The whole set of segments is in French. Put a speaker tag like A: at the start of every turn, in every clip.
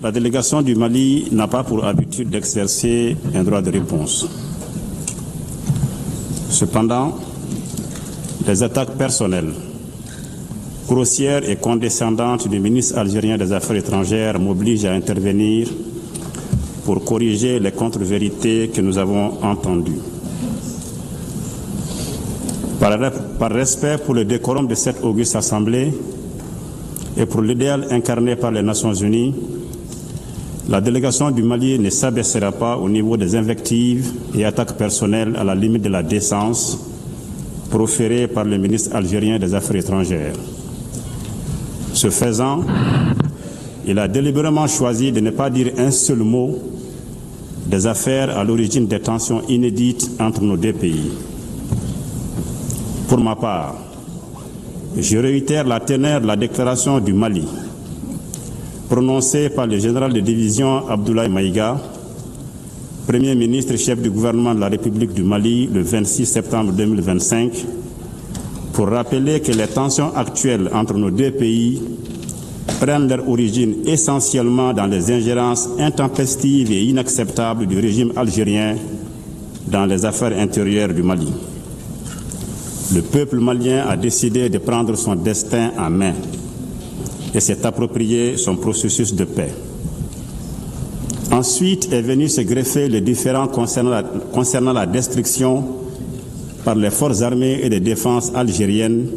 A: La délégation du Mali n'a pas pour habitude d'exercer un droit de réponse. Cependant, les attaques personnelles, grossières et condescendantes du ministre algérien des Affaires étrangères m'obligent à intervenir pour corriger les contre-vérités que nous avons entendues. Par respect pour le décorum de cette auguste assemblée et pour l'idéal incarné par les Nations unies, la délégation du Mali ne s'abaissera pas au niveau des invectives et attaques personnelles à la limite de la décence proférées par le ministre algérien des Affaires étrangères. Ce faisant, il a délibérément choisi de ne pas dire un seul mot des affaires à l'origine des tensions inédites entre nos deux pays. Pour ma part, je réitère la teneur de la déclaration du Mali, prononcée par le général de division Abdoulaye Maïga, Premier ministre chef du gouvernement de la République du Mali le 26 septembre 2025, pour rappeler que les tensions actuelles entre nos deux pays prennent leur origine essentiellement dans les ingérences intempestives et inacceptables du régime algérien dans les affaires intérieures du Mali. Le peuple malien a décidé de prendre son destin en main et s'est approprié son processus de paix. Ensuite est venu se greffer les différends concernant la destruction par les forces armées et de défense algériennes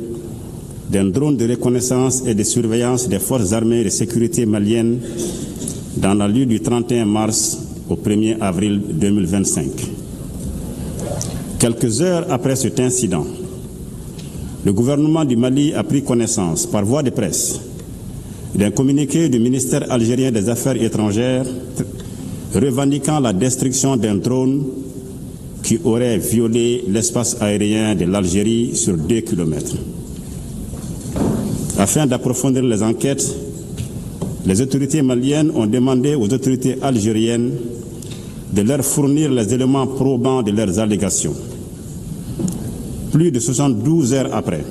A: d'un drone de reconnaissance et de surveillance des forces armées et de sécurité maliennes dans la nuit du 31 mars au 1er avril 2025. Quelques heures après cet incident, le gouvernement du Mali a pris connaissance, par voie de presse, d'un communiqué du ministère algérien des Affaires étrangères revendiquant la destruction d'un drone qui aurait violé l'espace aérien de l'Algérie sur 2 kilomètres. Afin d'approfondir les enquêtes, les autorités maliennes ont demandé aux autorités algériennes de leur fournir les éléments probants de leurs allégations. Plus de 72 heures après,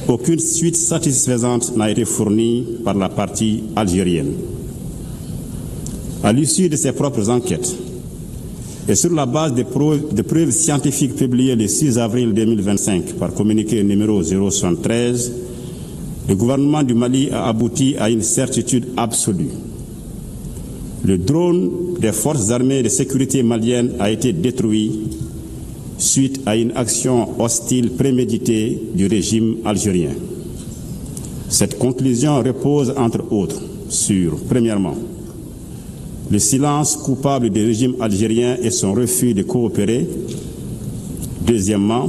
A: aucune suite satisfaisante n'a été fournie par la partie algérienne. À l'issue de ses propres enquêtes et sur la base de preuves scientifiques publiées le 6 avril 2025 par communiqué numéro 073, le gouvernement du Mali a abouti à une certitude absolue. Le drone des forces armées de sécurité maliennes a été détruit suite à une action hostile préméditée du régime algérien. Cette conclusion repose, entre autres, sur, premièrement, le silence coupable du régime algérien et son refus de coopérer. Deuxièmement,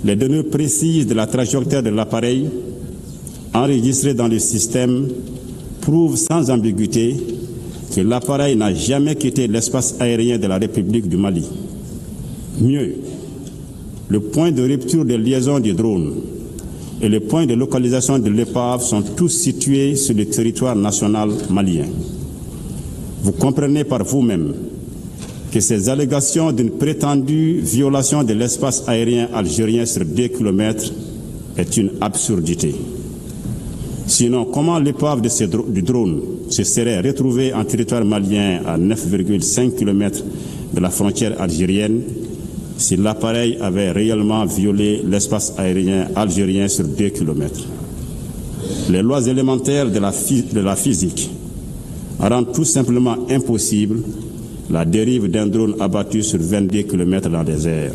A: les données précises de la trajectoire de l'appareil enregistrées dans le système prouvent sans ambiguïté que l'appareil n'a jamais quitté l'espace aérien de la République du Mali. Mieux, le point de rupture de liaison du drone et le point de localisation de l'épave sont tous situés sur le territoire national malien. Vous comprenez par vous-même que ces allégations d'une prétendue violation de l'espace aérien algérien sur 2 kilomètres est une absurdité. Sinon, comment l'épave du drone se serait retrouvée en territoire malien à 9,5 km de la frontière algérienne si l'appareil avait réellement violé l'espace aérien algérien sur 2 km. Les lois élémentaires de la physique rendent tout simplement impossible la dérive d'un drone abattu sur 22 km dans les airs.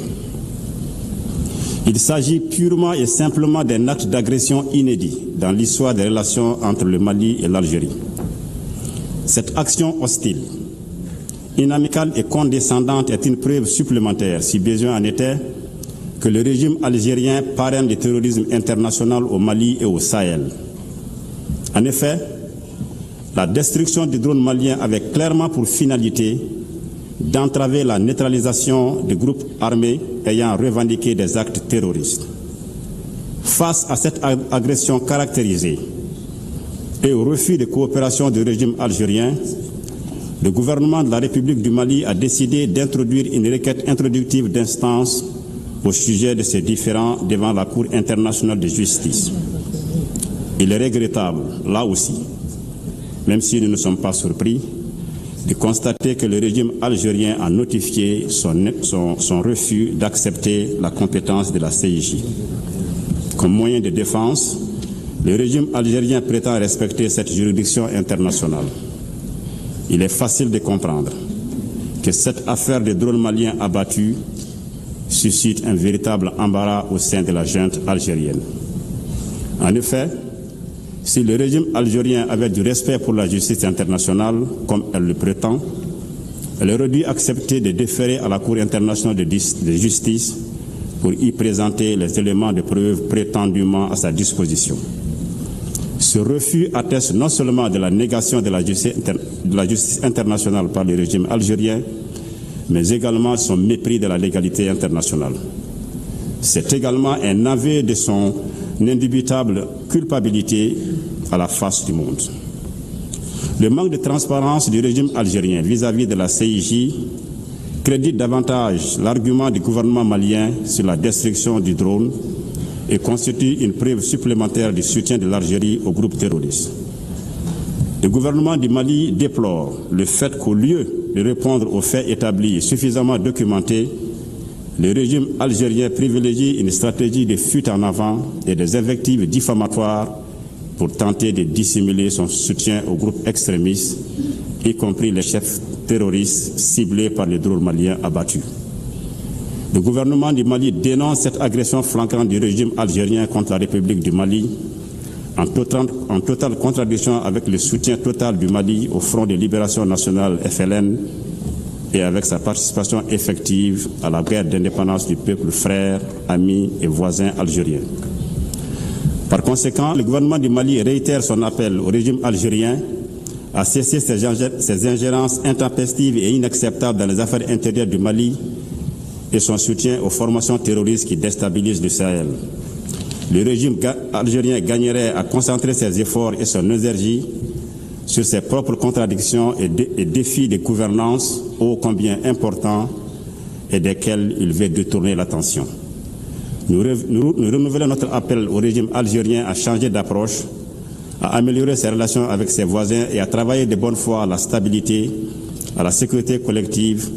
A: Il s'agit purement et simplement d'un acte d'agression inédit dans l'histoire des relations entre le Mali et l'Algérie. Cette action hostile, inamicale et condescendante est une preuve supplémentaire, si besoin en était, que le régime algérien parraine le terrorisme international au Mali et au Sahel. En effet, la destruction du drone malien avait clairement pour finalité d'entraver la neutralisation de groupes armés ayant revendiqué des actes terroristes. Face à cette agression caractérisée et au refus de coopération du régime algérien, le gouvernement de la République du Mali a décidé d'introduire une requête introductive d'instance au sujet de ces différends devant la Cour internationale de justice. Il est regrettable, là aussi, même si nous ne sommes pas surpris de constater que le régime algérien a notifié son refus d'accepter la compétence de la CIJ. Comme moyen de défense, le régime algérien prétend respecter cette juridiction internationale. Il est facile de comprendre que cette affaire des drôles maliens abattus suscite un véritable embarras au sein de la junte algérienne. En effet, si le régime algérien avait du respect pour la justice internationale, comme elle le prétend, elle aurait dû accepter de déférer à la Cour internationale de justice pour y présenter les éléments de preuve prétendument à sa disposition. Ce refus atteste non seulement de la négation de la justice internationale par le régime algérien, mais également son mépris de la légalité internationale. C'est également un aveu de son indubitable culpabilité à la face du monde. Le manque de transparence du régime algérien vis-à-vis de la CIJ crédite davantage l'argument du gouvernement malien sur la destruction du drone et constitue une preuve supplémentaire du soutien de l'Algérie au groupe terroriste. Le gouvernement du Mali déplore le fait qu'au lieu de répondre aux faits établis et suffisamment documentés, le régime algérien privilégie une stratégie de fuite en avant et des invectives diffamatoires pour tenter de dissimuler son soutien aux groupes extrémistes, y compris les chefs terroristes ciblés par les drôles maliens abattus. Le gouvernement du Mali dénonce cette agression flagrante du régime algérien contre la République du Mali, en totale contradiction avec le soutien total du Mali au Front de Libération Nationale FLN et avec sa participation effective à la guerre d'indépendance du peuple frère, ami et voisin algérien. Par conséquent, le gouvernement du Mali réitère son appel au régime algérien à cesser ses ingérences intempestives et inacceptables dans les affaires intérieures du Mali et son soutien aux formations terroristes qui déstabilisent le Sahel. Le régime algérien gagnerait à concentrer ses efforts et son énergie sur ses propres contradictions et défis de gouvernance ô combien importants et desquels il veut détourner l'attention. Nous renouvelons notre appel au régime algérien à changer d'approche, à améliorer ses relations avec ses voisins et à travailler de bonne foi à la stabilité, à la sécurité collective,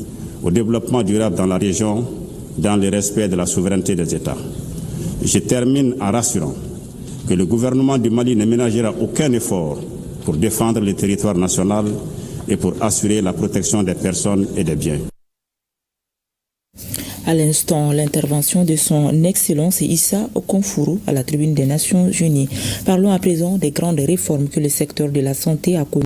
A: au développement durable dans la région, dans le respect de la souveraineté des États. Je termine en rassurant que le gouvernement du Mali ne ménagera aucun effort pour défendre le territoire national et pour assurer la protection des personnes et des biens.
B: À l'instant, l'intervention de son Excellence Issa Okonfuru à la tribune des Nations Unies. Parlons à présent des grandes réformes que le secteur de la santé a connues.